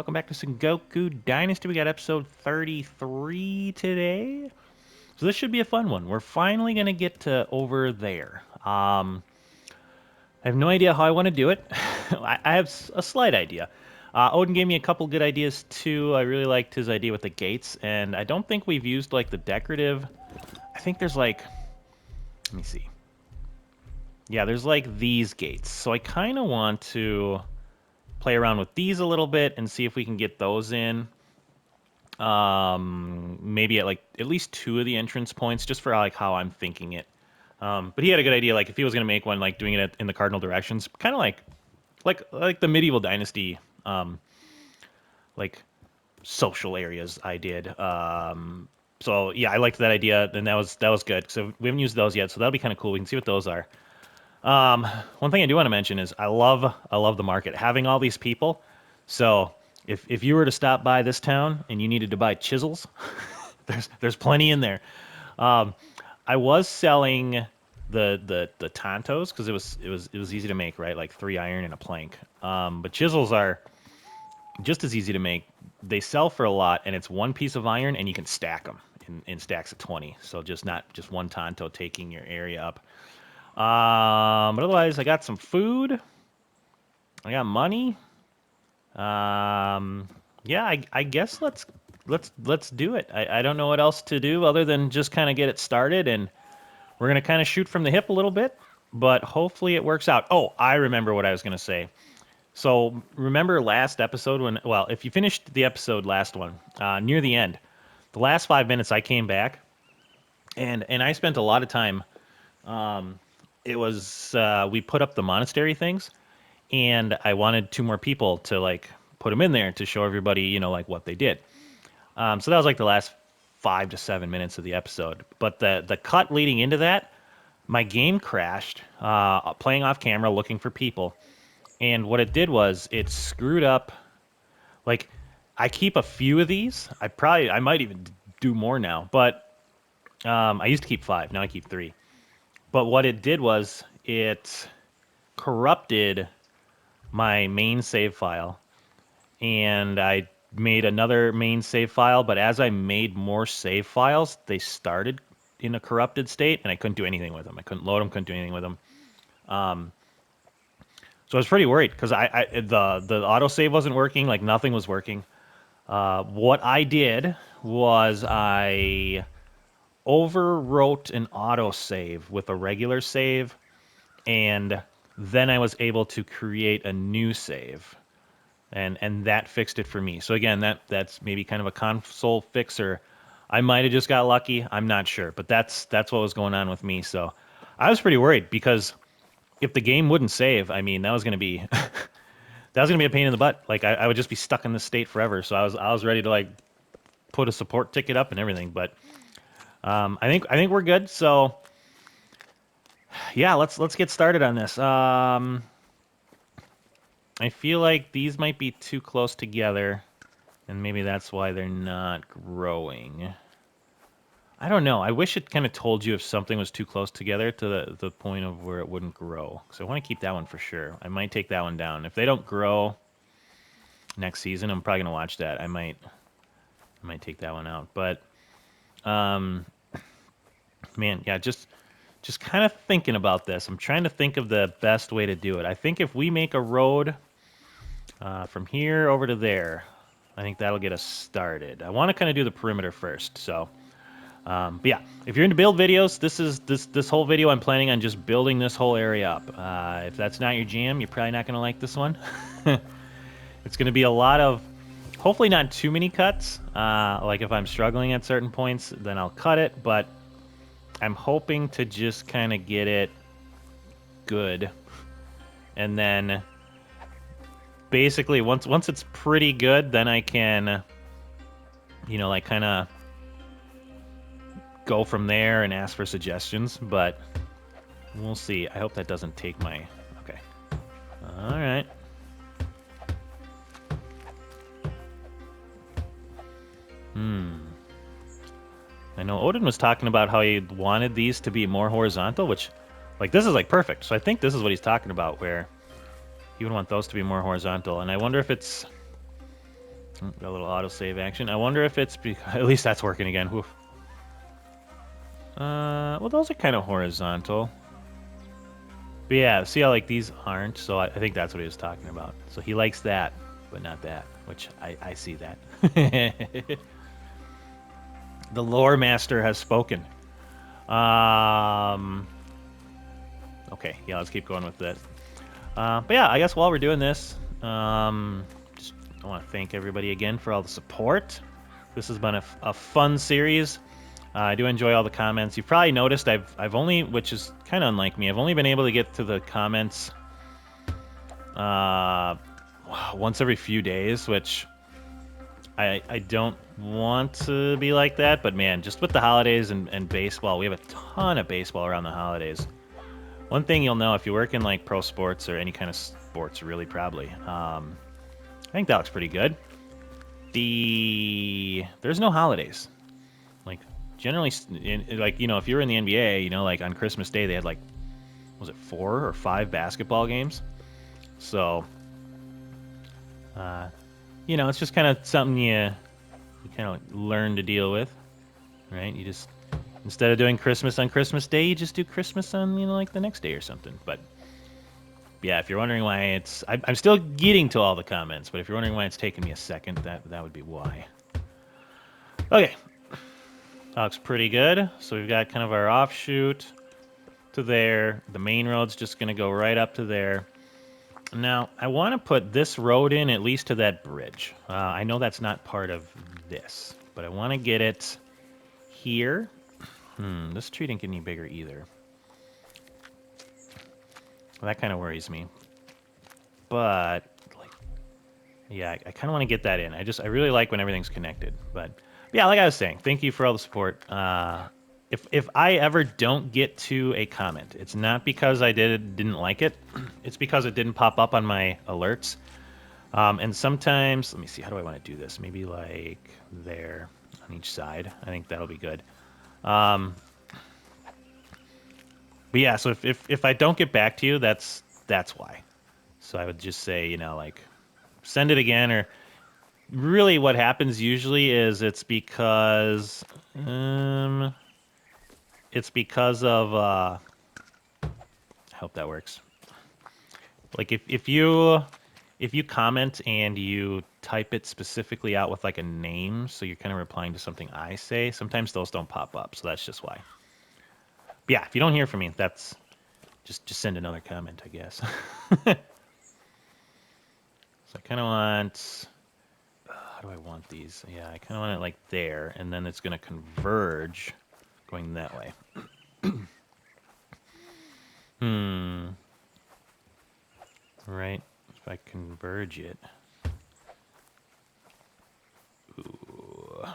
welcome back to Sengoku Dynasty. We got episode 33 today. So this should be a fun one. We're finally going to get to over there. I have no idea how I want to do it. I have a slight idea. Odin gave me a couple good ideas too. I really liked his idea with the gates, and I don't think we've used like the decorative. I think there's like, let me see. Yeah, there's like these gates. So I kind of want to play around with these a little bit and see if we can get those in. Maybe at like at least two of the entrance points, just for like how I'm thinking it. But he had a good idea. Like if he was gonna make one, like doing it in the cardinal directions, kind of like the medieval dynasty, like social areas I did. So yeah, I liked that idea, and that was good. So we haven't used those yet, so that'll be kind of cool. We can see what those are. One thing I do want to mention is I love the market. Having all these people. So if you were to stop by this town and you needed to buy chisels, there's plenty in there. I was selling the tantos because it was easy to make, right? Like 3 iron and a plank. But chisels are just as easy to make. They sell for a lot, and it's 1 piece of iron, and you can stack them in stacks of 20. So not just one tanto taking your area up. But otherwise, I got some food. I got money. Yeah, I guess let's do it. I don't know what else to do other than just kind of get it started, and we're gonna kind of shoot from the hip a little bit, but hopefully it works out. Oh, I remember what I was gonna say. So remember last episode when, well, if you finished the episode last one, near the end, the last 5 minutes I came back, and I spent a lot of time. It was we put up the monastery things, and I wanted 2 more people to like put them in there to show everybody, like what they did. So that was like the last 5 to 7 minutes of the episode. But the cut leading into that, my game crashed, playing off camera, looking for people, and what it did was it screwed up. Like, I keep a few of these. I might even do more now, but I used to keep 5. Now I keep 3. But what it did was it corrupted my main save file, and I made another main save file, but as I made more save files, they started in a corrupted state, and I couldn't do anything with them. I couldn't load them, couldn't do anything with them. So I was pretty worried, because the autosave wasn't working, like nothing was working. What I did was I overwrote an autosave with a regular save, and then I was able to create a new save, and that fixed it for me. So again, that's maybe kind of a console fixer. I might have just got lucky. I'm not sure, but that's what was going on with me. So I was pretty worried, because if the game wouldn't save, I mean, that was going to be a pain in the butt. Like I would just be stuck in this state forever. So I was ready to like put a support ticket up and everything, but I think we're good. So yeah, let's get started on this. I feel like these might be too close together, and maybe that's why they're not growing. I don't know. I wish it kind of told you if something was too close together to the point of where it wouldn't grow. So I want to keep that one for sure. I might take that one down. If they don't grow next season, I'm probably going to watch that. I might take that one out. But, man, yeah, just kind of thinking about this. I'm trying to think of the best way to do it. I think if we make a road from here over to there, I think that'll get us started. I want to kind of do the perimeter first, so... but yeah, if you're into build videos, this whole video I'm planning on just building this whole area up. If that's not your jam, you're probably not going to like this one. It's going to be a lot of, hopefully not too many cuts. Like if I'm struggling at certain points, then I'll cut it, but I'm hoping to just kind of get it good. And then basically once it's pretty good, then I can, like kind of go from there and ask for suggestions, but we'll see. I hope that doesn't take my... Okay. All right. I know Odin was talking about how he wanted these to be more horizontal, which, like, this is, like, perfect. So I think this is what he's talking about, where he would want those to be more horizontal. And I wonder if it's... Got a little autosave action. I wonder if it's because... At least that's working again. Woof. Well, those are kind of horizontal. But yeah, see how like these aren't? So I think that's what he was talking about. So he likes that, but not that, which I see that. The lore master has spoken. Okay, yeah, let's keep going with that. But yeah, I guess while we're doing this, just I want to thank everybody again for all the support. This has been a fun series. I do enjoy all the comments. You've probably noticed I've only, which is kind of unlike me, I've only been able to get to the comments once every few days, which I don't want to be like that. But man, just with the holidays and baseball, we have a ton of baseball around the holidays. One thing you'll know if you work in like pro sports or any kind of sports, really probably, I think that looks pretty good. There's no holidays. Like generally, like if you were in the NBA, like on Christmas Day they had like, was it 4 or 5 basketball games? So, it's just kind of something you kind of learn to deal with, right? You just instead of doing Christmas on Christmas Day, you just do Christmas on like the next day or something. But yeah, if you're wondering why I'm still getting to all the comments, but if you're wondering why it's taking me a second, that would be why. Okay, that looks pretty good. So we've got kind of our offshoot to there. The main road's just going to go right up to there. Now, I want to put this road in at least to that bridge. I know that's not part of this, but I want to get it here. This tree didn't get any bigger either. Well, that kind of worries me. But, yeah, I kind of want to get that in. I really like when everything's connected. But, yeah, like I was saying, thank you for all the support. If I ever don't get to a comment, it's not because I didn't like it. It's because it didn't pop up on my alerts. And sometimes, let me see, how do I want to do this? Maybe like there on each side. I think that'll be good. But yeah, so if I don't get back to you, that's why. So I would just say, like, send it again, or really what happens usually is it's because of I hope that works. Like if you comment and you type it specifically out with like a name, so you're kind of replying to something I say, sometimes those don't pop up, so that's just why. But yeah, if you don't hear from me, that's just send another comment, I guess. So I kind of want, how do I want these? Yeah, I kind of want it like there, and then it's going to converge going that way. Right, if I converge it. Ooh.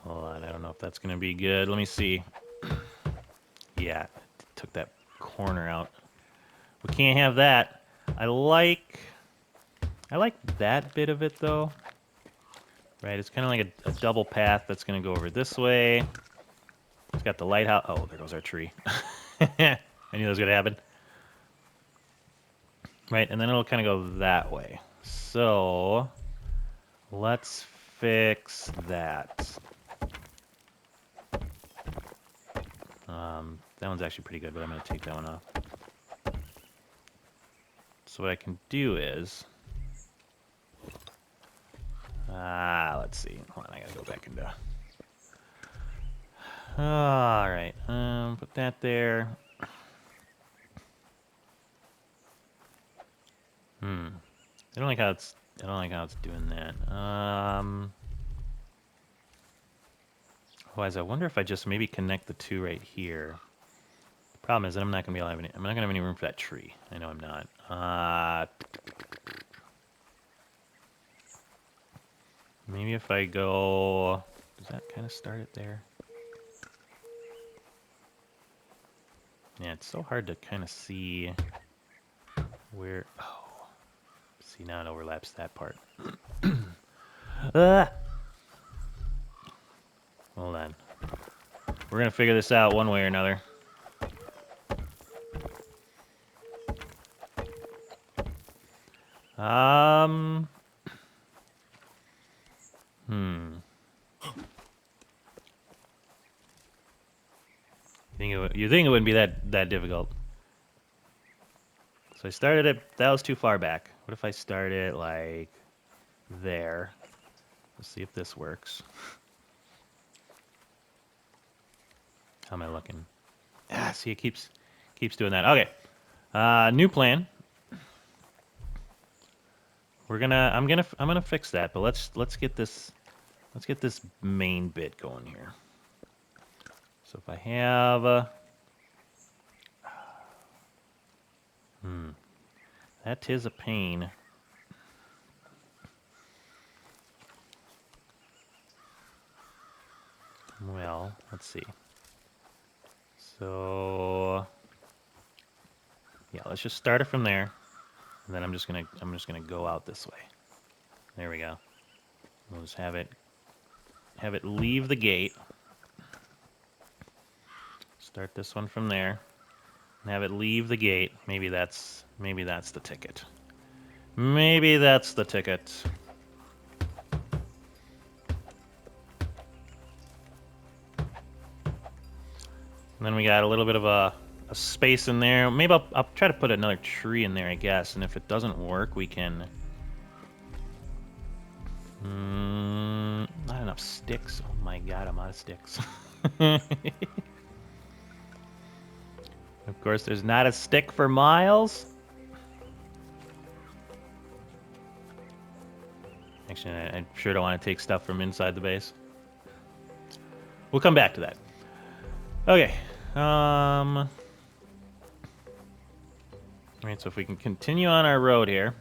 Hold on, I don't know if that's going to be good. Let me see. Yeah, took that corner out. We can't have that. I like that bit of it, though. Right, it's kind of like a double path that's going to go over this way. It's got the lighthouse. Oh, there goes our tree. I knew that was going to happen. Right, and then it'll kind of go that way. So, let's fix that. That one's actually pretty good, but I'm going to take that one off. So what I can do is... let's see. Hold on, I gotta go back into... Alright, put that there. I don't like how it's doing that. Otherwise, I wonder if I just maybe connect the two right here. The problem is that I'm not gonna have any room for that tree. I know I'm not. Maybe if I go, does that kind of start it there? Yeah, it's so hard to kind of see where. Oh, see, now it overlaps that part. Hold on. We're gonna figure this out one way or another. You think it wouldn't be that difficult? So I started it. That was too far back. What if I start it like there? Let's see if this works. How am I looking? Ah, see, it keeps doing that. Okay. New plan. I'm gonna fix that, but let's get this main bit going here. So if I have that is a pain. Well, let's see. So yeah, let's just start it from there, and then I'm just gonna go out this way. There we go. We'll just have it leave the gate. Start this one from there, and have it leave the gate. Maybe that's the ticket. Maybe that's the ticket. And then we got a little bit of a space in there. Maybe I'll try to put another tree in there, I guess. And if it doesn't work, we can... not enough sticks. Oh my god, I'm out of sticks. Of course, there's not a stick for miles. Actually, I sure don't want to take stuff from inside the base. We'll come back to that. Okay. Alright, so if we can continue on our road here.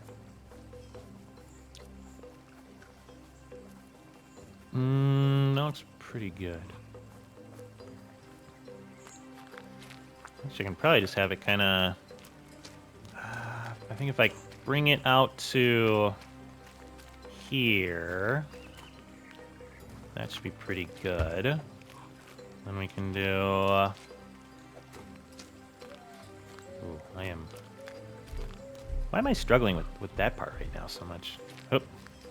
No, it's pretty good. Actually, I can probably just have it kind of... I think if I bring it out to here, that should be pretty good. Then we can do... ooh, I am... Why am I struggling with that part right now so much? Oh,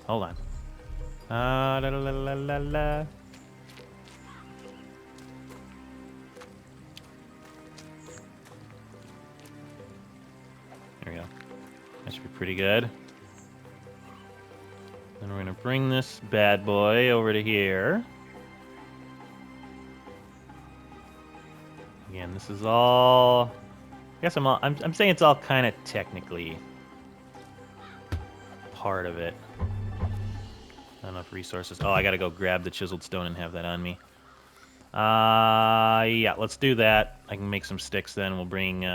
hold on. La la la la la la. There we go. That should be pretty good. Then we're gonna bring this bad boy over to here. Again, this is all... I guess I'm saying it's all kind of technically part of it. Not enough resources. Oh, I gotta go grab the chiseled stone and have that on me. Yeah, let's do that. I can make some sticks then. We'll bring,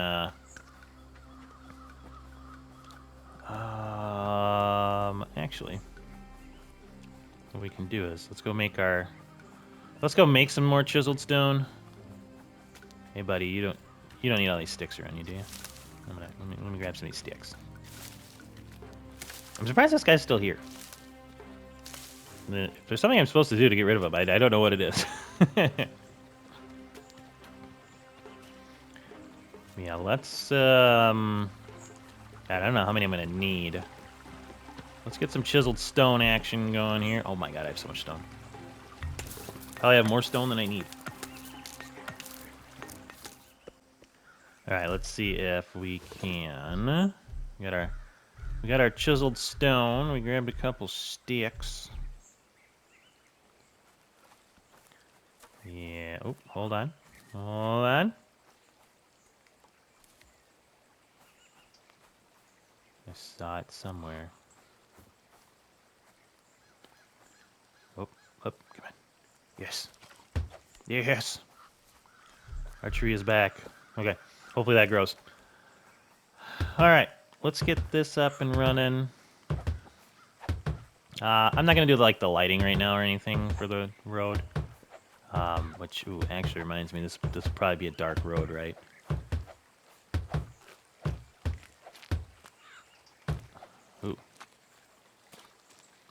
actually, what we can do is, let's go make some more chiseled stone. Hey, buddy, you don't need all these sticks around you, do you? Let me grab some of these sticks. I'm surprised this guy's still here. If there's something I'm supposed to do to get rid of him, I don't know what it is. Yeah, let's, I don't know how many I'm gonna need. Let's get some chiseled stone action going here. Oh my god, I have so much stone. Probably have more stone than I need. Alright, let's see if we can. We got our chiseled stone. We grabbed a couple sticks. Yeah. Oh, hold on. Hold on. I saw it somewhere. Oh, up, come on. Yes. Yes. Our tree is back. Okay. Hopefully that grows. All right. Let's get this up and running. I'm not going to do like the lighting right now or anything for the road. Which, ooh, actually reminds me, this will probably be a dark road, right? Ooh.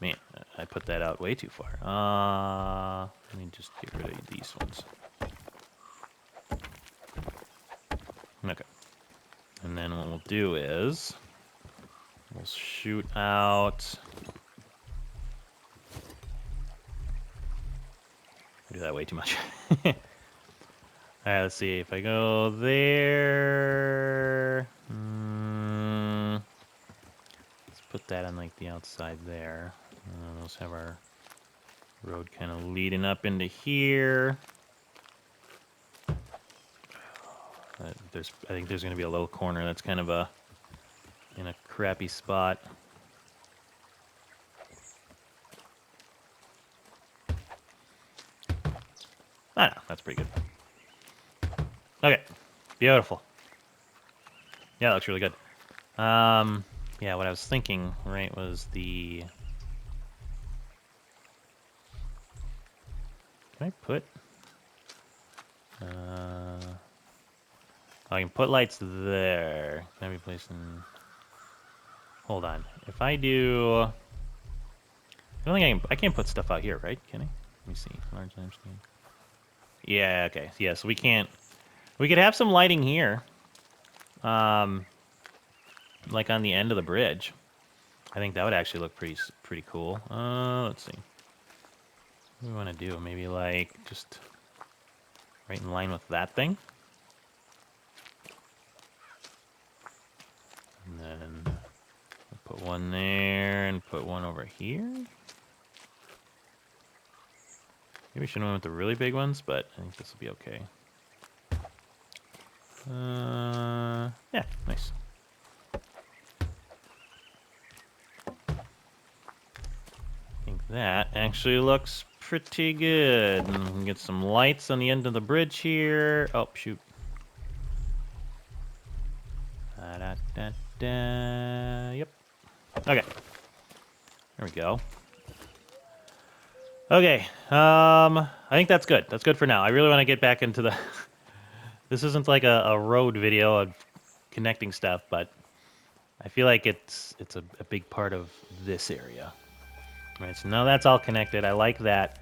Man, I put that out way too far. Let me just get rid of these ones. Okay. And then what we'll do is, we'll shoot out that way too much. All right, let's see. If I go there... let's put that on, like, the outside there. Let's have our road kind of leading up into here. I think there's going to be a little corner that's kind of in a crappy spot. I don't know, that's pretty good. Okay, beautiful. Yeah, that looks really good. Yeah, what I was thinking, right, was the... Can I put... I can put lights there. Can I be placed in... Hold on. If I do... I don't think I can't put stuff out here, right? Can I? Let me see. Large lampstand. Yeah, okay. Yeah, so we can't... We could have some lighting here. Like on the end of the bridge. I think that would actually look pretty cool. Let's see. What do we want to do? Maybe like just right in line with that thing. And then we'll put one there and put one over here. Maybe we shouldn't went with the really big ones, but I think this will be okay. Yeah, nice. I think that actually looks pretty good. And we can get some lights on the end of the bridge here. Oh, shoot. Yep. Okay. There we go. Okay. I think that's good. That's good for now. I really want to get back into the... This isn't like a road video of connecting stuff, but I feel like it's a big part of this area. All right, so now that's all connected. I like that.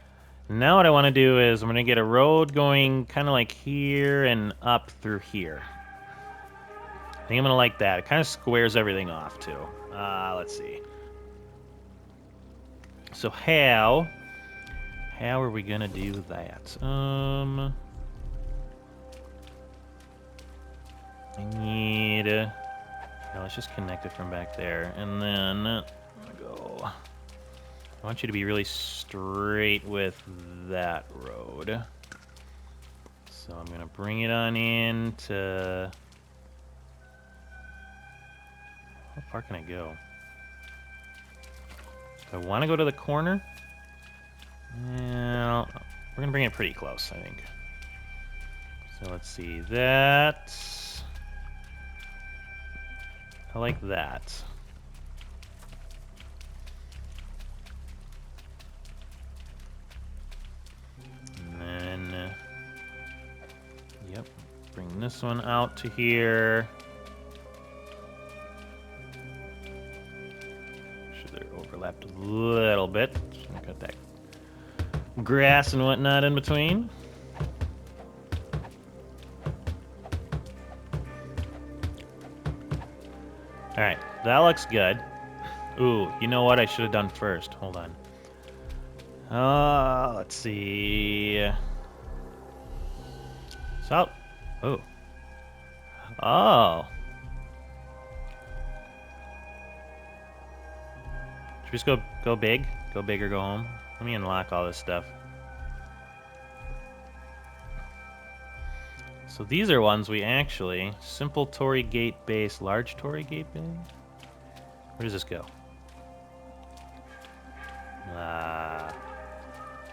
Now what I want to do is I'm going to get a road going kind of like here and up through here. I think I'm going to like that. It kind of squares everything off, too. Let's see. So how are we going to do that? I need... yeah, let's just connect it from back there. And then I'm going to go... I want you to be really straight with that road. So I'm going to bring it on in to... How far can I go? Do I want to go to the corner? Yeah, we're going to bring it pretty close, I think. So let's see. That... I like that. And then... yep. Bring this one out to here. Overlapped a little bit. Just gonna cut that grass and whatnot in between. Alright, that looks good. Ooh, you know what I should have done first? Hold on. Let's see. So, oh. Oh. Should we just go big? Go big or go home? Let me unlock all this stuff. So these are ones we actually... Simple Torii Gate base, large Torii Gate base? Where does this go?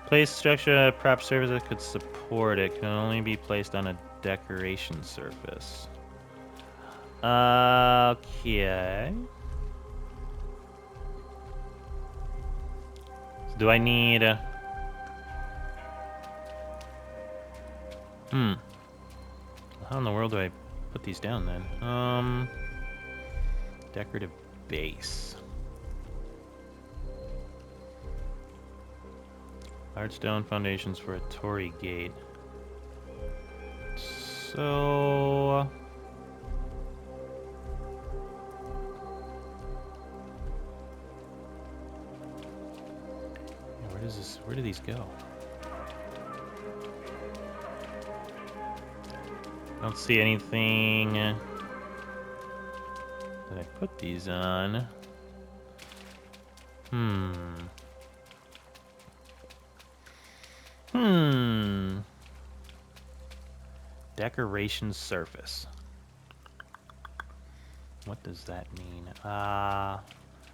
Place structure, prop surface that could support it. Can only be placed on a decoration surface. Okay. Do I need a... How in the world do I put these down then? Decorative base. Large stone foundations for a Torii gate. So... where do these go? Don't see anything. Did I put these on? Decoration surface. What does that mean?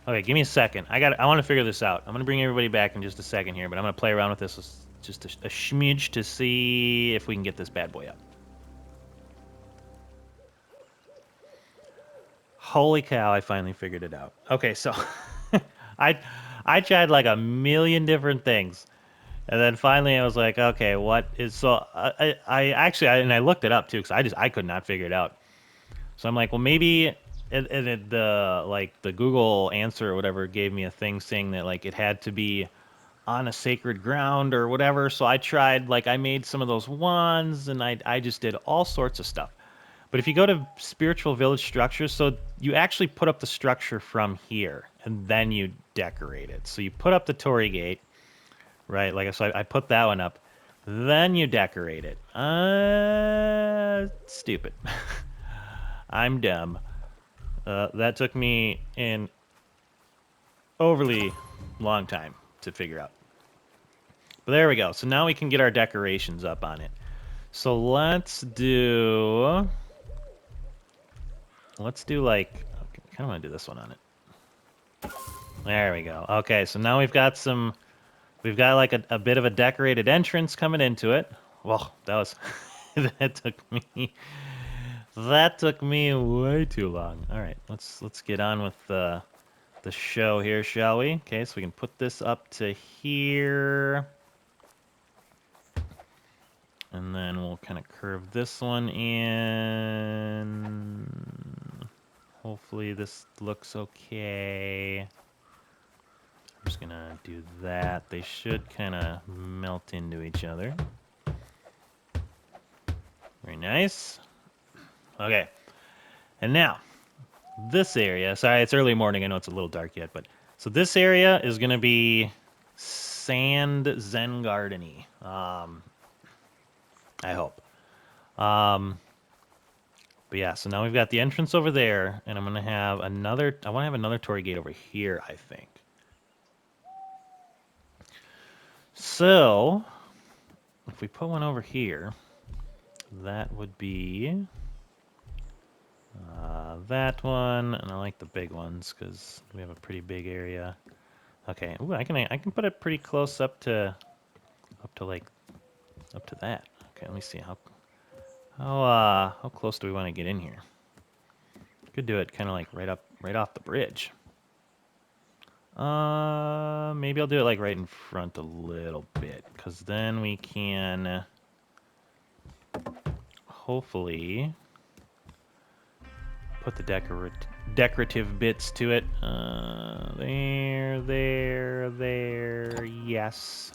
Okay, give me a second. I want to figure this out. I'm gonna bring everybody back in just a second here, but I'm gonna play around with this just a smidge to see if we can get this bad boy up. Holy cow! I finally figured it out. Okay, so I I tried like a million different things, and then finally I was like, okay, what is so? I actually and I looked it up too because I could not figure it out. So I'm like, well, maybe the Google answer or whatever gave me a thing saying that like it had to be on a sacred ground or whatever. So I tried, like, I made some of those wands and I just did all sorts of stuff. But if you go to spiritual village structures, so you actually put up the structure from here and then you decorate it. So you put up the Torii Gate, right? Like, so I put that one up. Then you decorate it. Stupid. I'm dumb. That took me an overly long time to figure out. But there we go. So now we can get our decorations up on it. So let's do like, okay, I kind of want to do this one on it. There we go. Okay, so now we've got like a bit of a decorated entrance coming into it. Well, that was, that took me way too long. All right, let's get on with the show here, shall we? Okay, so we can put this up to here. And then we'll kind of curve this one in. Hopefully this looks okay. I'm just gonna do that. They should kind of melt into each other. Very nice. Okay. And now, this area, sorry, it's early morning. I know it's a little dark yet, but so this area is gonna be sand Zen garden-y. I hope. But yeah, so now we've got the entrance over there, and I'm gonna have another. I want to have another Torii Gate over here, I think. So, if we put one over here, that would be that one, and I like the big ones because we have a pretty big area. Okay, ooh, I can put it pretty close up to that. Okay, let me see how close do we want to get in here? Could do it kind of like right off the bridge. Maybe I'll do it like right in front a little bit, because then we can hopefully put the decorative bits to it. There, yes.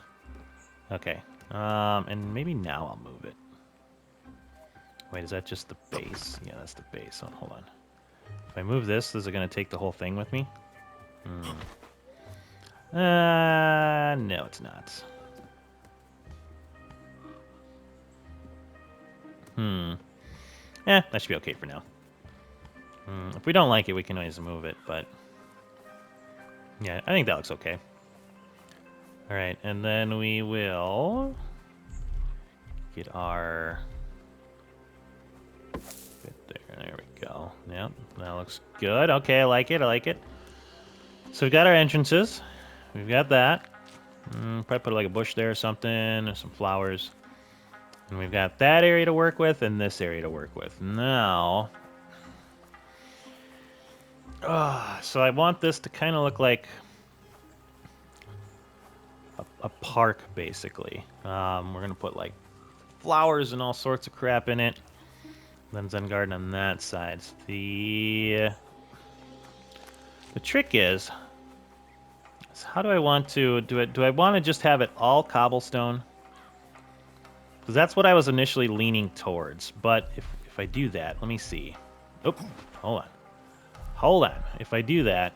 Okay, and maybe now I'll move it. Wait, is that just the base? Yeah, that's the base. Oh, hold on. If I move this, is it going to take the whole thing with me? No, it's not. That should be okay for now. If we don't like it, we can always move it, but yeah, I think that looks okay. All right, and then we will get our bit there. There we go. Yep, that looks good. Okay, I like it. I like it. So we've got our entrances. We've got that. Probably put like a bush there or something, or some flowers. And we've got that area to work with and this area to work with. Now, so I want this to kind of look like a park, basically. We're going to put like flowers and all sorts of crap in it. Then Zen Garden on that side. So the trick is how do I want to do it? Do I want to just have it all cobblestone? Because that's what I was initially leaning towards. But if I do that, let me see. Oh, hold on. Hold on. If I do that,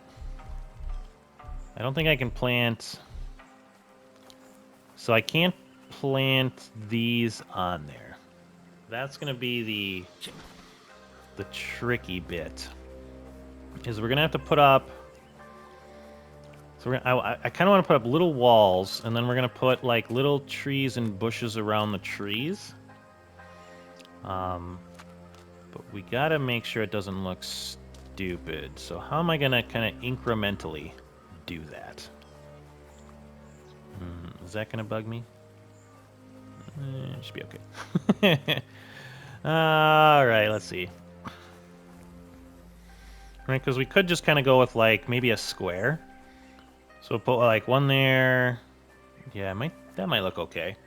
I don't think I can plant. So I can't plant these on there. that's gonna be the tricky bit. Is we're gonna have to put up. So I kind of want to put up little walls, and then we're gonna put like little trees and bushes around the trees. But we gotta make sure it doesn't look stupid. So how am I gonna kind of incrementally do that? Is that gonna bug me? It should be okay. All right, let's see. Right, because we could just kind of go with like maybe a square. So put like one there. Yeah, that might look okay.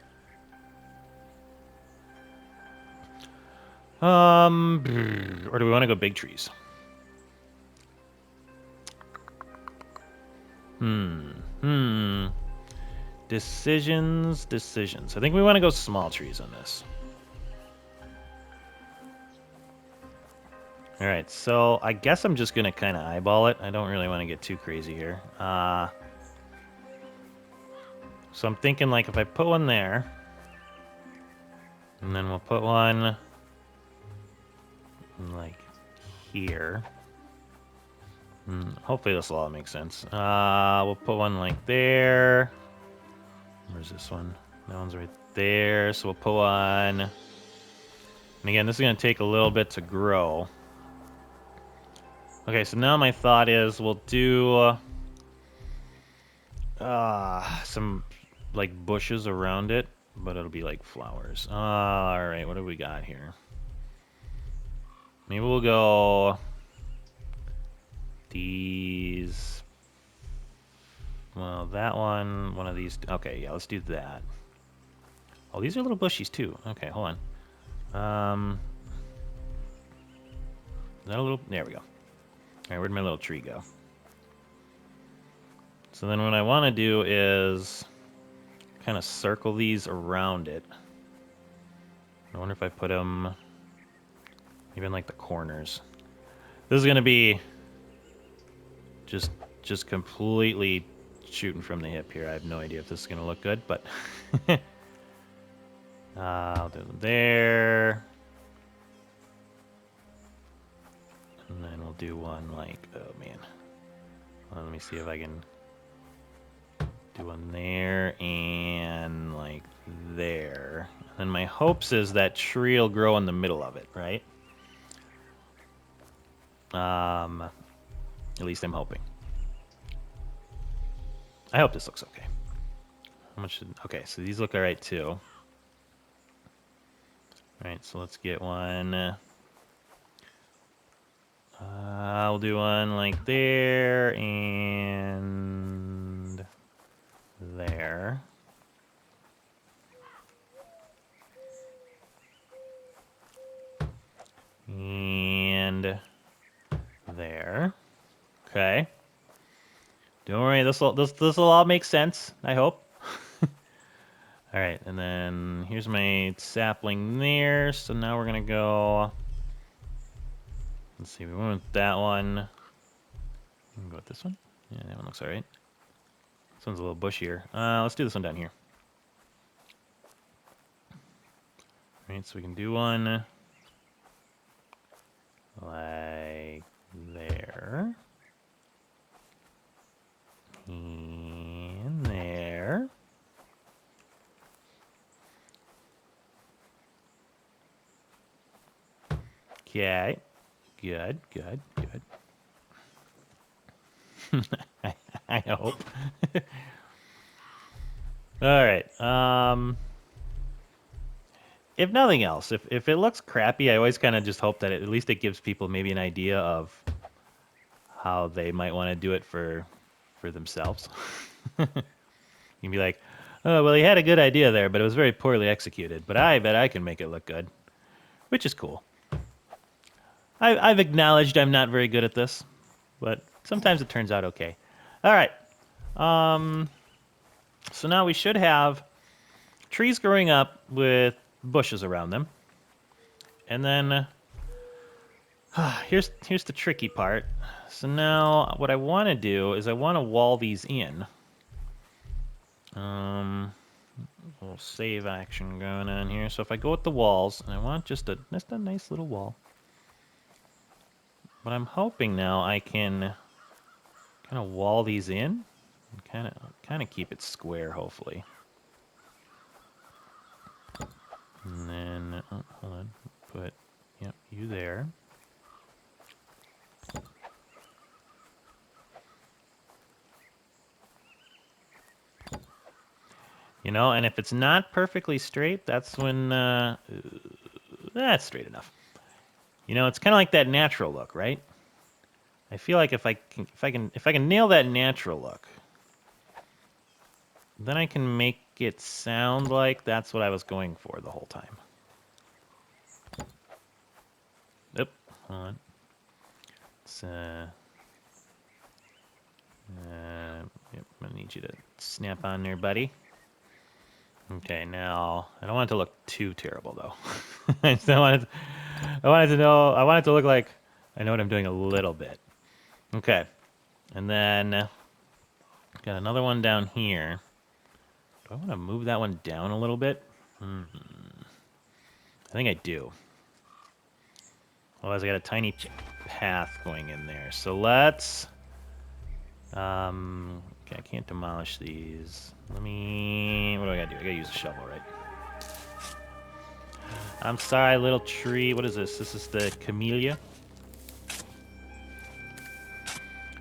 Or do we want to go big trees? Decisions. I think we want to go small trees on this. All right, so I guess I'm just gonna kind of eyeball it. I don't really want to get too crazy here. So I'm thinking like if I put one there, and then we'll put one like here. Hopefully this will all make sense. We'll put one like there. Where's this one? That one's right there. So we'll put one. And again, this is going to take a little bit to grow. Okay, so now my thought is we'll do some like bushes around it, but it'll be like flowers. All right, what do we got here? Maybe we'll go these. Well, that one of these. Okay, yeah, let's do that. Oh, these are little bushies too. Okay, hold on. Is that a little? There we go. All right, where'd my little tree go? So then what I want to do is kind of circle these around it. I wonder if I put them even like the corners. This is going to be just completely shooting from the hip here. I have no idea if this is going to look good, but I'll do them there. And then we'll do one like, oh man. Well, let me see if I can do one there and like there. And my hopes is that tree will grow in the middle of it, right? At least I'm hoping. I hope this looks okay. How much should, okay, so these look all right too. All right, so let's get one. I'll do one like there and there. And there. Okay. Don't worry, this will all make sense, I hope. All right, and then here's my sapling there. So now we're gonna go. Let's see, we went with that one. We can go with this one. Yeah, that one looks all right. This one's a little bushier. Let's do this one down here. All right, so we can do one like there. And there. Okay. Good. I hope. All right. If nothing else, if it looks crappy, I always kind of just hope that at least it gives people maybe an idea of how they might want to do it for themselves. You can be like, oh, well, he had a good idea there, but it was very poorly executed. But I bet I can make it look good, which is cool. I've acknowledged I'm not very good at this, but sometimes it turns out okay. All right. So now we should have trees growing up with bushes around them. And then here's the tricky part. So now what I want to do is I want to wall these in. We'll little save action going on here. So if I go with the walls, and I want just a nice little wall. But I'm hoping now I can kind of wall these in and kind of keep it square, hopefully. And then, oh, hold on, put, yep, you there. You know, and if it's not perfectly straight, that's when, that's straight enough. You know, it's kind of like that natural look, right? I feel like if I can nail that natural look, then I can make it sound like that's what I was going for the whole time. Oop, hold on. It's, yep, I'm gonna need you to snap on there, buddy. Okay, now I don't want it to look too terrible though. I wanted to look like I know what I'm doing a little bit. Okay, and then got another one down here. Do I want to move that one down a little bit? I think I do. Otherwise, I got a tiny path going in there. So let's. Okay, I can't demolish these. Let me. What do I gotta do? I gotta use a shovel, right? I'm sorry, little tree. What is this? This is the camellia.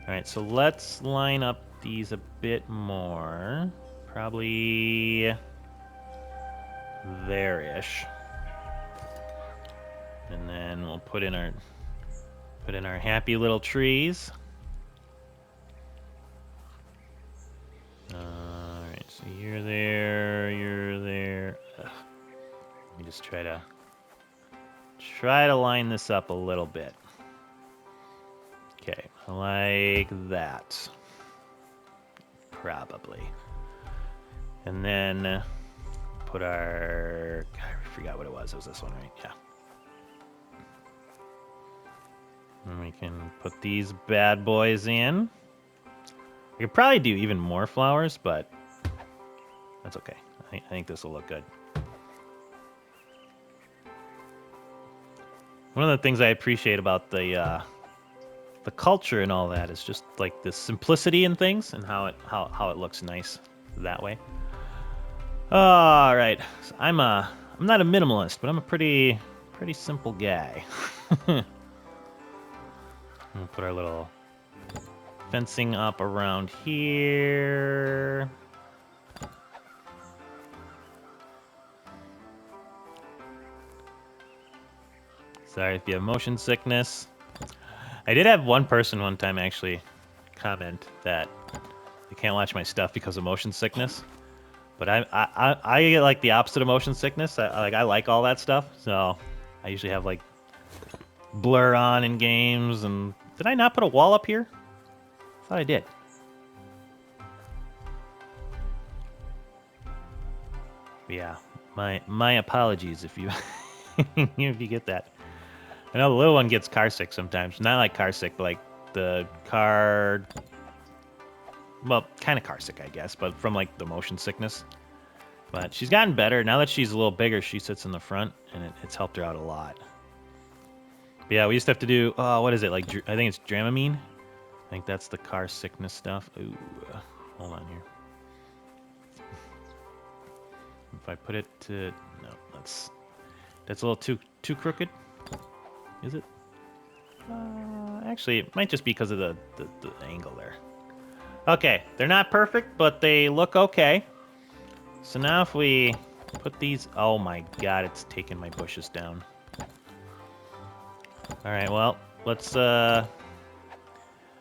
All right, so let's line up these a bit more. Probably there-ish. And then we'll put in our happy little trees. Alright, so you're there. Ugh. Let me just try to line this up a little bit. Okay, like that. Probably. And then put our... God, I forgot what it was. It was this one, right? Yeah. And we can put these bad boys in. I could probably do even more flowers, but that's okay. I think this will look good. One of the things I appreciate about the culture and all that is just like the simplicity in things and how it looks nice that way. All right, so I'm not a minimalist, but I'm a pretty simple guy. We'll put our little fencing up around here. Sorry if you have motion sickness. I did have one person one time actually comment that they can't watch my stuff because of motion sickness. But I get like the opposite of motion sickness. I like all that stuff, so I usually have like blur on in games. And did I not put a wall up here? I thought I did. Yeah, my apologies if you if you get that. I know the little one gets car sick sometimes. Not like car sick, but like the car. Well, kind of car sick, I guess, but from like the motion sickness. But she's gotten better. Now that she's a little bigger, she sits in the front, and it's helped her out a lot. But yeah, we used to have to do, what is it? Like, I think it's Dramamine. I think that's the car sickness stuff. Ooh, hold on here. If I put it to, no, that's a little too crooked. Is it? Actually, it might just be because of the angle there. Okay, they're not perfect, but they look okay. So now if we put these... Oh my god, it's taking my bushes down. Alright, well, let's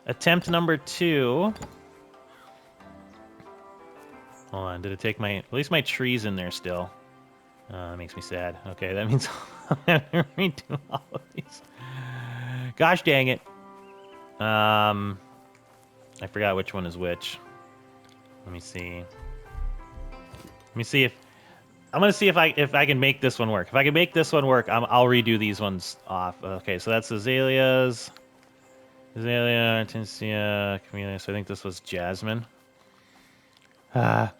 attempt number 2. Hold on, did it take my... At least my tree's in there still. That makes me sad. Okay, that means I'll have to redo all of these. Gosh dang it. I forgot which one is which. Let me see. Let me see if... I'm going to see if I can make this one work. If I can make this one work, I'll redo these ones off. Okay, so that's azaleas. Azalea, Artemisia, Camellia. So I think this was Jasmine. Let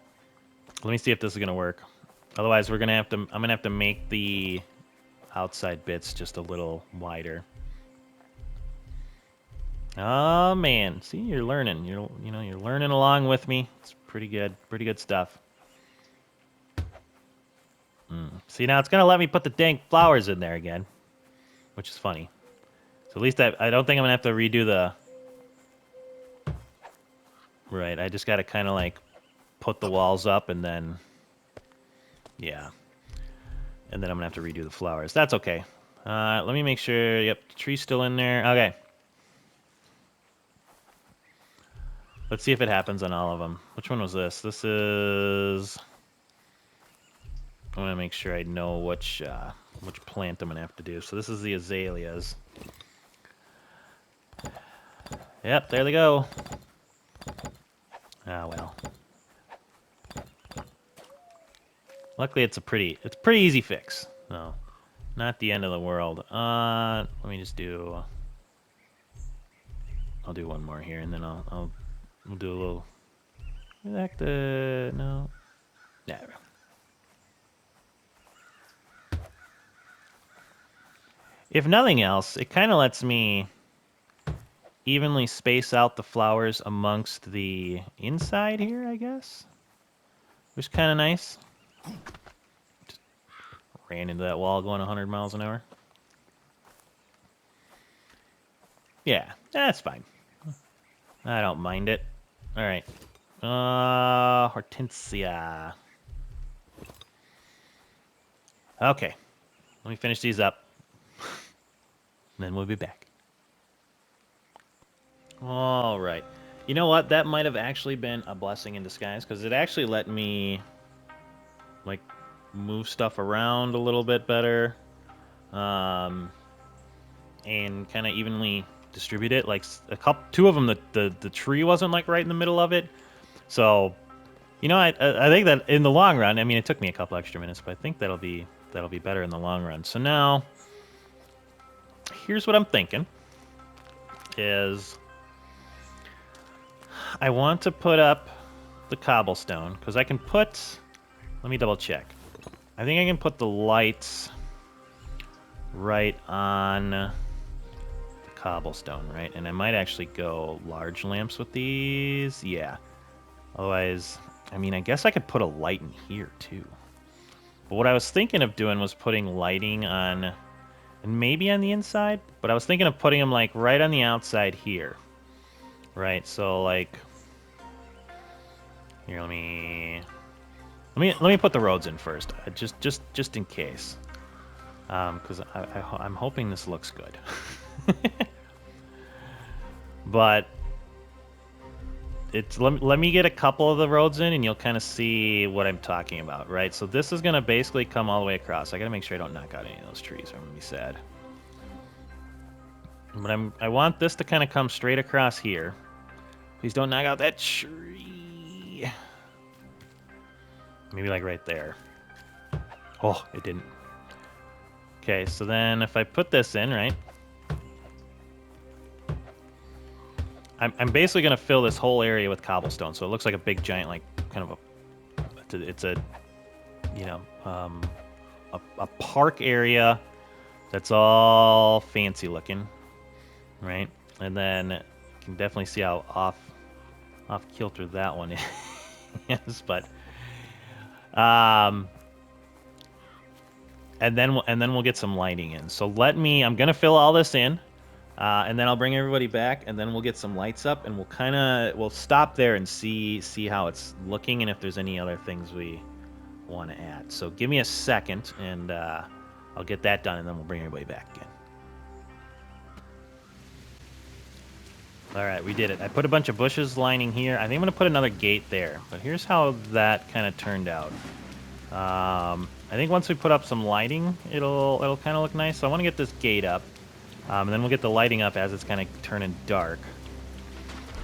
me see if this is going to work. Otherwise, we're gonna have to. I'm gonna have to make the outside bits just a little wider. Oh man, see, you're learning. You're learning along with me. It's pretty good. Pretty good stuff. See, now it's gonna let me put the dang flowers in there again, which is funny. So at least I don't think I'm gonna have to redo the. Right, I just gotta kind of like put the walls up and then, yeah, and then I'm gonna have to redo the flowers. That's okay. Let me make sure. Yep, the tree's still in there. Okay. Let's see if it happens on all of them. Which one was this? This is. I want to make sure I know which plant I'm gonna have to do. So this is the azaleas. Yep, there they go. Ah well. Luckily, it's a pretty easy fix. No, not the end of the world. Let me just do. I'll do one more here, and then we'll do a little. Back the no. Yeah. If nothing else, it kind of lets me evenly space out the flowers amongst the inside here, I guess. Which is kind of nice. Just ran into that wall going 100 miles an hour. Yeah, that's fine. I don't mind it. All right. Hortensia. Okay. Let me finish these up. Then we'll be back. All right. You know what? That might have actually been a blessing in disguise because it actually let me like move stuff around a little bit better, and kind of evenly distribute it. Like two of them, the tree wasn't like right in the middle of it. So, I think that in the long run, I mean, it took me a couple extra minutes, but I think that'll be better in the long run. So now, here's what I'm thinking: is I want to put up the cobblestone because I can put. Let me double check. I think I can put the lights right on the cobblestone, right? And I might actually go large lamps with these. Yeah. Otherwise, I mean, I guess I could put a light in here too. But what I was thinking of doing was putting lighting on, and maybe on the inside, but I was thinking of putting them like right on the outside here. Right, so like, here, let me put the roads in first, just in case, because I'm hoping this looks good. But let me get a couple of the roads in, and you'll kind of see what I'm talking about, right? So this is gonna basically come all the way across. I gotta make sure I don't knock out any of those trees, or I'm gonna be sad. But I want this to kind of come straight across here. Please don't knock out that tree. Maybe like right there. Oh, it didn't. Okay, so then if I put this in, right? I'm basically going to fill this whole area with cobblestone, so it looks like a big giant, like, kind of it's a a park area that's all fancy looking, right? And then you can definitely see how off kilter that one is, but and then we'll get some lighting in. So I'm gonna fill all this in. And then I'll bring everybody back, and then we'll get some lights up, and we'll stop there and see how it's looking, and if there's any other things we want to add. So give me a second, and I'll get that done, and then we'll bring everybody back again. All right, we did it. I put a bunch of bushes lining here. I think I'm gonna put another gate there, but here's how that kind of turned out. I think once we put up some lighting, it'll kind of look nice. So I want to get this gate up. And then we'll get the lighting up as it's kind of turning dark.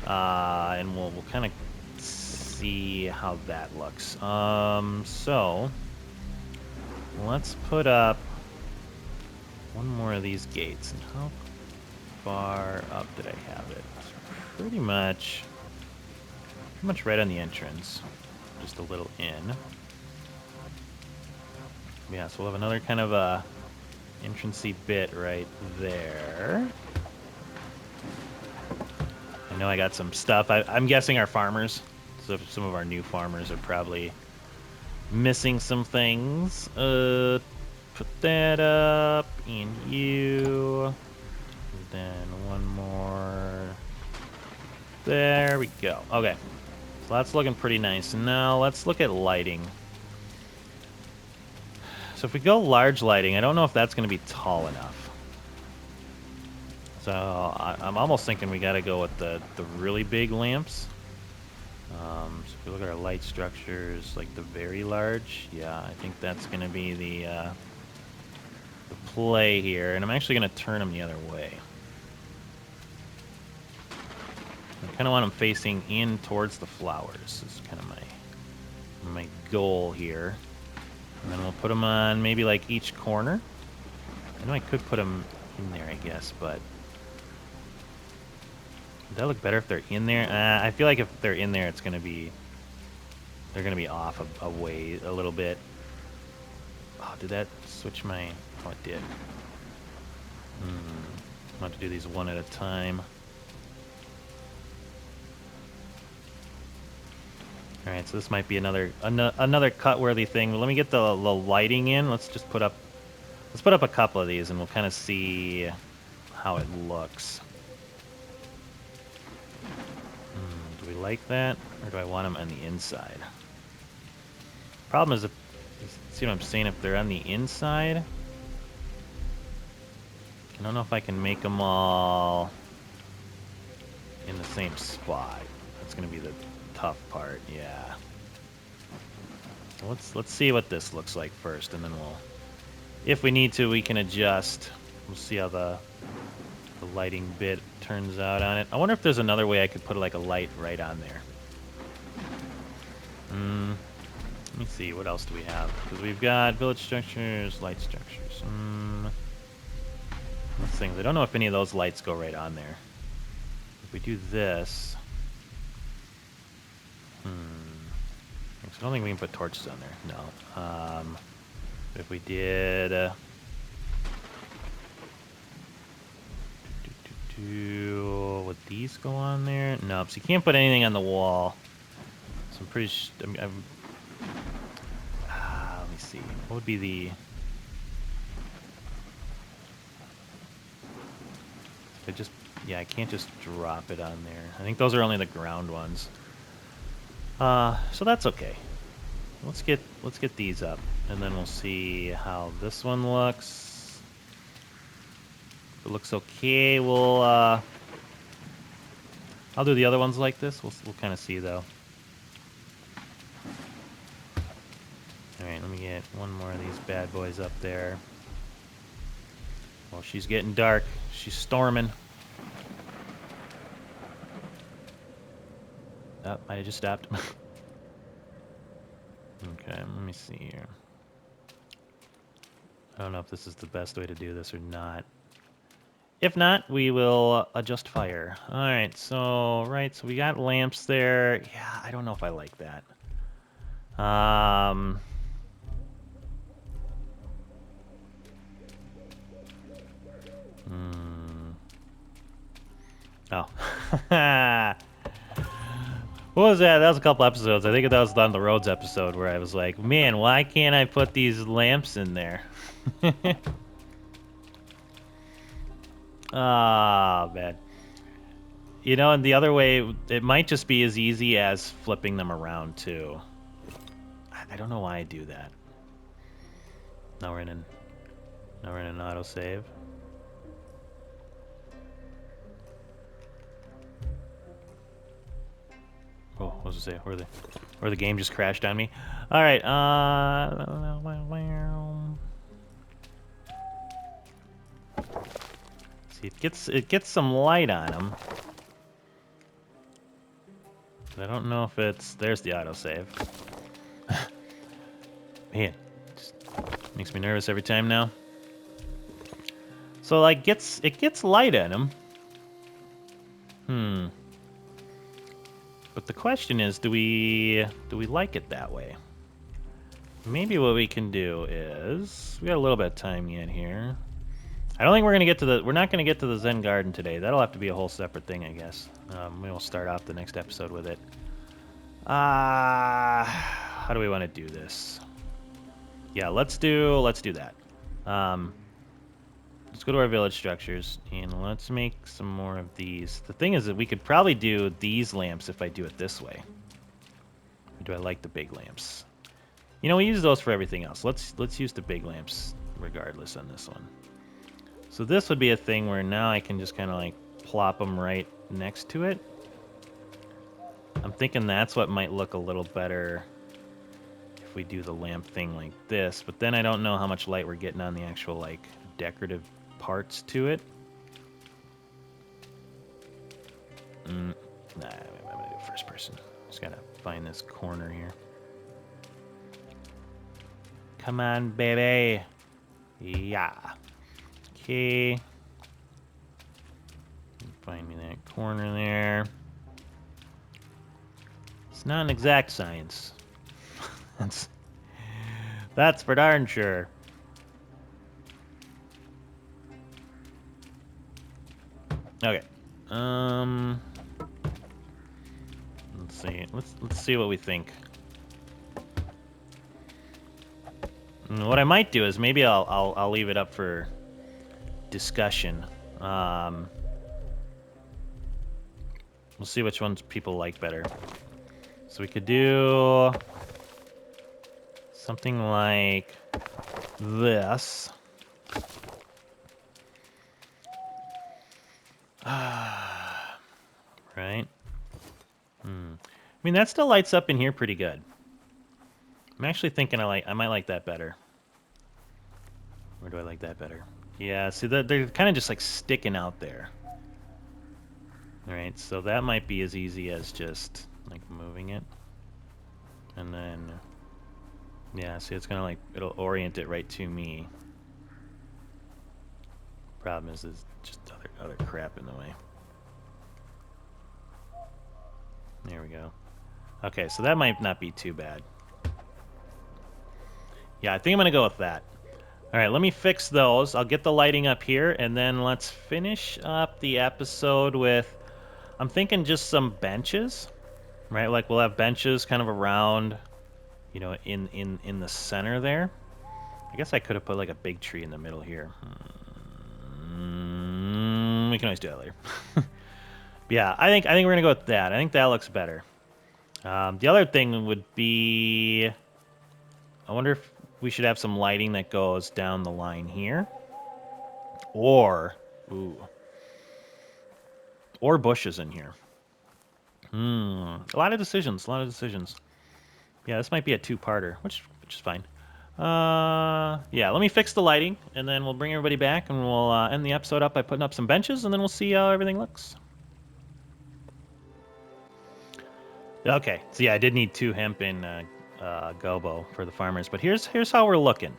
And we'll kind of see how that looks. So let's put up one more of these gates. And how far up did I have it? Pretty much right on the entrance. Just a little in. Yeah, so we'll have another kind of a entrancey bit right there. I know I got some stuff. I'm guessing our farmers, so some of our new farmers are probably missing some things. Put that up, and you. And then one more. There we go. Okay, so that's looking pretty nice. Now let's look at lighting. So if we go large lighting, I don't know if that's going to be tall enough. So I'm almost thinking we got to go with the really big lamps. So if we look at our light structures, like the very large, yeah, I think that's going to be the play here. And I'm actually going to turn them the other way. I kind of want them facing in towards the flowers. This is kind of my goal here. And then we'll put them on maybe like each corner. I know I could put them in there, I guess, but would that look better if they're in there? I feel like if they're in there, they're gonna be off a way a little bit. Oh, did that switch my? Oh, it did. I'll have to do these one at a time. All right, so this might be another cut-worthy thing. But let me get the lighting in. Let's put up a couple of these, and we'll kind of see how it looks. Do we like that, or do I want them on the inside? Problem is, see what I'm saying? If they're on the inside, I don't know if I can make them all in the same spot. That's going to be the tough part, yeah. So let's see what this looks like first, and then if we need to, we can adjust. We'll see how the lighting bit turns out on it. I wonder if there's another way I could put like a light right on there. Let me see, what else do we have? Because we've got village structures, light structures. Those things. I don't know if any of those lights go right on there. If we do this, I don't think we can put torches on there. No. If we did, would these go on there? No, so you can't put anything on the wall. So I'm pretty sure. Let me see. What would be the? I can't just drop it on there. I think those are only the ground ones. So that's okay. Let's get these up, and then we'll see how this one looks. If it looks okay, I'll do the other ones like this. We'll kind of see though. All right, let me get one more of these bad boys up there. Well, she's getting dark. She's storming. Oh, I just stopped. Okay, let me see here. I don't know if this is the best way to do this or not. If not, we will adjust fire. All right, so we got lamps there. Yeah, I don't know if I like that. Oh. What was that? That was a couple episodes. I think that was on the Roads episode where I was like, man, why can't I put these lamps in there? Ah, man. You know, and the other way, it might just be as easy as flipping them around, too. I don't know why I do that. Now we're in an autosave. Oh, what was it say? Where the game just crashed on me. All right. See, it gets some light on them. But I don't know if there's the autosave. Man, just makes me nervous every time now. So like it gets light in them. But the question is, do we like it that way? maybe what we can do is we got a little bit of time yet here. I don't think we're not gonna get to the Zen Garden today. That'll have to be a whole separate thing, I guess. We'll start off the next episode with it. How do we want to do this? Yeah, let's do that. Let's go to our village structures and let's make some more of these. The thing is that we could probably do these lamps if I do it this way. Or do I like the big lamps? You know, we use those for everything else. Let's use the big lamps regardless on this one. So this would be a thing where now I can just kind of like plop them right next to it. I'm thinking that's what might look a little better if we do the lamp thing like this, but then I don't know how much light we're getting on the actual like decorative parts to it. Nah, I'm gonna do first person. Just gotta find this corner here. Come on, baby. Yeah. Okay. Find me that corner there. It's not an exact science. That's for darn sure. Okay. Let's see. Let's see what we think. And what I might do is maybe I'll leave it up for discussion. We'll see which ones people like better. So we could do something like this. Right? I mean, that still lights up in here pretty good. I'm actually thinking I might like that better. Or do I like that better? Yeah, see, they're kind of just like sticking out there. Alright, so that might be as easy as just like moving it. And then, yeah, see, it's gonna like, it'll orient it right to me. Problem is there's just other crap in the way. There we go. Okay, so that might not be too bad. Yeah, I think I'm gonna go with that. All right, let me fix those. I'll get the lighting up here, and then let's finish up the episode with, I'm thinking just some benches, right? Like we'll have benches kind of around, you know, in the center there. I guess I could have put like a big tree in the middle here. We can always do that later. Yeah, I think we're gonna go with that. I think that looks better. The other thing would be, I wonder if we should have some lighting that goes down the line here, or bushes in here. A lot of decisions. Yeah, this might be a two-parter, which is fine. Yeah, let me fix the lighting, and then we'll bring everybody back, and we'll end the episode up by putting up some benches, and then we'll see how everything looks. Okay, so yeah, I did need 2 hemp in gobo for the farmers, but here's how we're looking.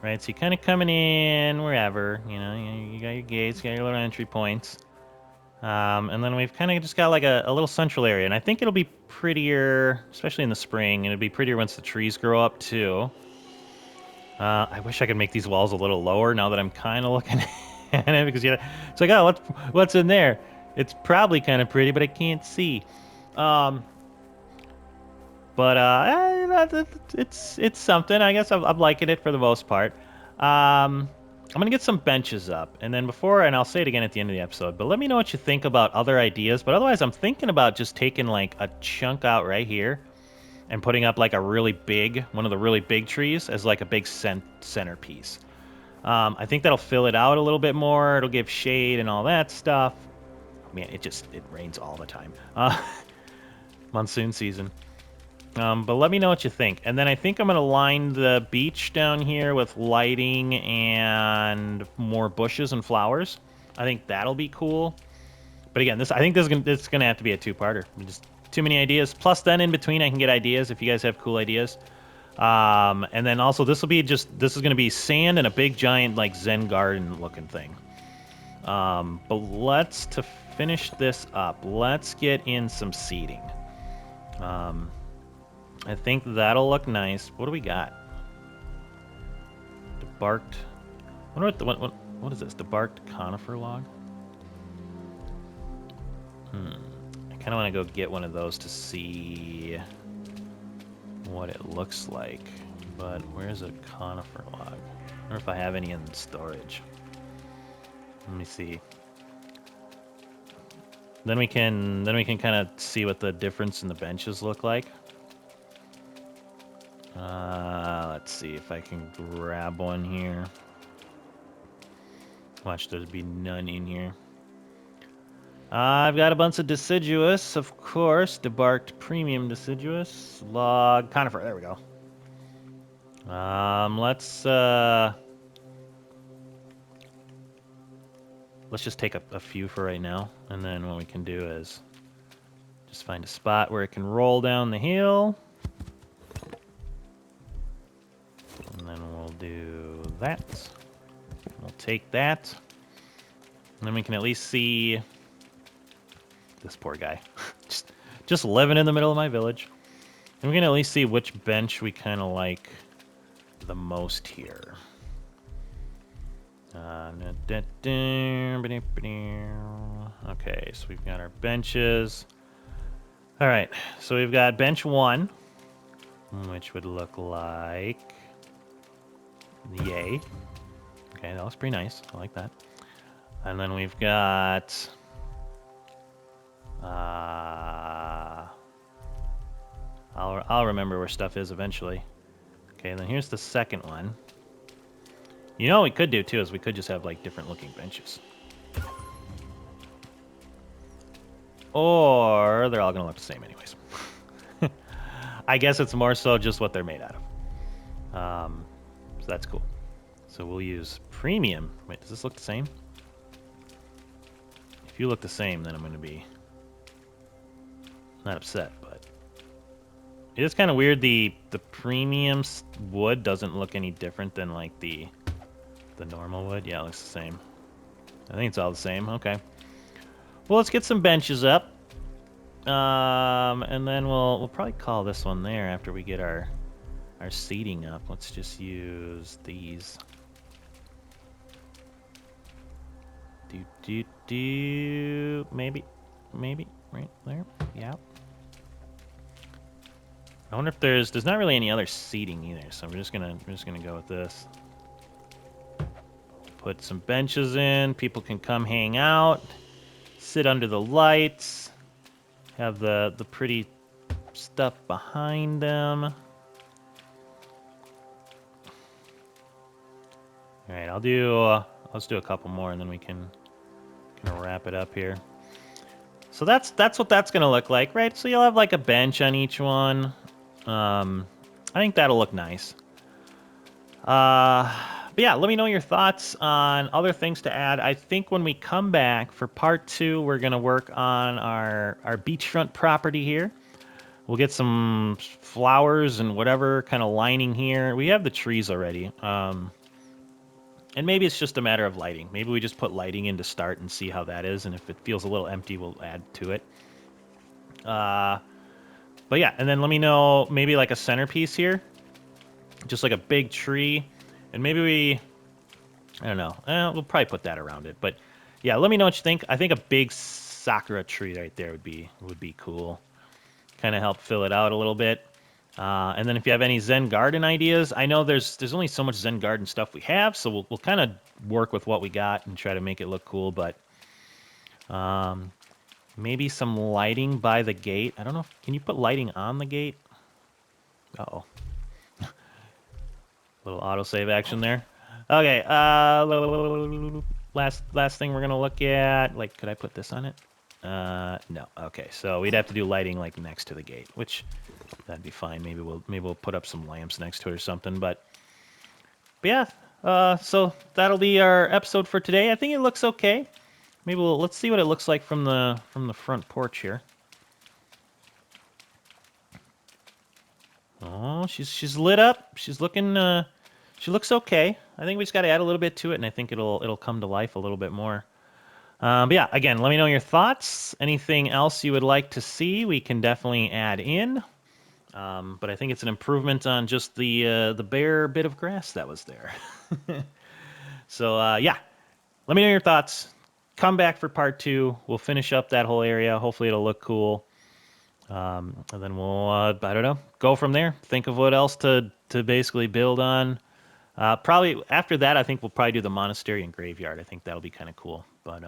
Right, so you're kind of coming in wherever, you know, you got your gates, you got your little entry points. And then we've kind of just got like a little central area, and I think it'll be prettier, especially in the spring, and it'll be prettier once the trees grow up too. I wish I could make these walls a little lower now that I'm kind of looking at it, because it's like, oh, what's in there? It's probably kind of pretty, but I can't see. But it's something. I guess I'm liking it for the most part. I'm gonna get some benches up, and then and I'll say it again at the end of the episode, but let me know what you think about other ideas. But otherwise, I'm thinking about just taking like a chunk out right here and putting up like one of the really big trees as like a big centerpiece. I think that'll fill it out a little bit more. It'll give shade and all that stuff. Man, it rains all the time. Monsoon season. But let me know what you think. And then I think I'm going to line the beach down here with lighting and more bushes and flowers. I think that'll be cool. But again, I think this is going to have to be a two-parter. Just too many ideas. Plus, then in between, I can get ideas if you guys have cool ideas. And then also, this is going to be sand and a big giant like Zen garden looking thing. But to finish this up, let's get in some seating. I think that'll look nice. What do we got? Debarked. I wonder what is this? Debarked conifer log? I kind of want to go get one of those to see what it looks like. But where's a conifer log? I wonder if I have any in storage. Let me see. Then we can kind of see what the difference in the benches look like. Let's see if I can grab one here. Watch, there'd be none in here. I've got a bunch of deciduous, of course. Debarked premium deciduous. Log conifer. There we go. Let's just take a few for right now, and then what we can do is just find a spot where it can roll down the hill. And then we'll do that. We'll take that. And then we can at least see this poor guy. just living in the middle of my village. And we can at least see which bench we kind of like the most here. Okay, so we've got our benches. All right, so we've got bench 1, which would look like... Yay. Okay, that looks pretty nice. I like that. And then we've got... I'll remember where stuff is eventually. Okay, and then here's the second one. You know what we could do, too, is we could just have, like, different looking benches. Or they're all going to look the same anyways. I guess it's more so just what they're made out of. So that's cool. So we'll use premium. Wait, does this look the same? If you look the same, then I'm going to be not upset, but it is kind of weird. The premium wood doesn't look any different than like the normal wood. Yeah, it looks the same. I think it's all the same. Okay. Well, let's get some benches up. And then we'll probably call this one there after we get our seating up. Let's just use these. Maybe right there. Yeah. I wonder if there's not really any other seating either, so we're just gonna go with this. Put some benches in. People can come hang out, sit under the lights, have the pretty stuff behind them. All right, let's do a couple more, and then we can wrap it up here. So that's what that's gonna look like, right? So you'll have like a bench on each one. I think that'll look nice. But yeah, let me know your thoughts on other things to add. I think when we come back for part 2, we're gonna work on our beachfront property here. We'll get some flowers and whatever kind of lining here. We have the trees already. And maybe it's just a matter of lighting. Maybe we just put lighting in to start and see how that is. And if it feels a little empty, we'll add to it. But yeah, and then let me know maybe like a centerpiece here. Just like a big tree. And maybe I don't know. We'll probably put that around it. But yeah, let me know what you think. I think a big sakura tree right there would be cool. Kind of help fill it out a little bit. And then if you have any Zen Garden ideas, I know there's only so much Zen Garden stuff we have, so we'll kind of work with what we got and try to make it look cool. But maybe some lighting by the gate. I don't know. Can you put lighting on the gate? Uh-oh. Little autosave action there. Okay. Last thing we're gonna look at. Like, could I put this on it? No. Okay. So we'd have to do lighting like next to the gate, which that'd be fine. Maybe we'll put up some lamps next to it or something. But yeah. So that'll be our episode for today. I think it looks okay. Maybe let's see what it looks like from the front porch here. Oh, she's lit up. She's looking. She looks okay. I think we just got to add a little bit to it, and I think it'll come to life a little bit more. But yeah, again, let me know your thoughts. Anything else you would like to see, we can definitely add in. But I think it's an improvement on just the bare bit of grass that was there. So yeah, let me know your thoughts. Come back for part 2. We'll finish up that whole area. Hopefully it'll look cool. And then we'll, I don't know, go from there. Think of what else to basically build on. Probably after that, I think we'll probably do the monastery and graveyard. I think that'll be kind of cool. But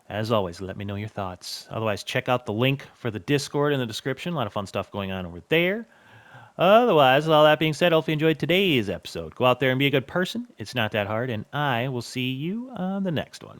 as always, let me know your thoughts. Otherwise, check out the link for the Discord in the description. A lot of fun stuff going on over there. Otherwise, with all that being said, I hope you enjoyed today's episode. Go out there and be a good person. It's not that hard, and I will see you on the next one.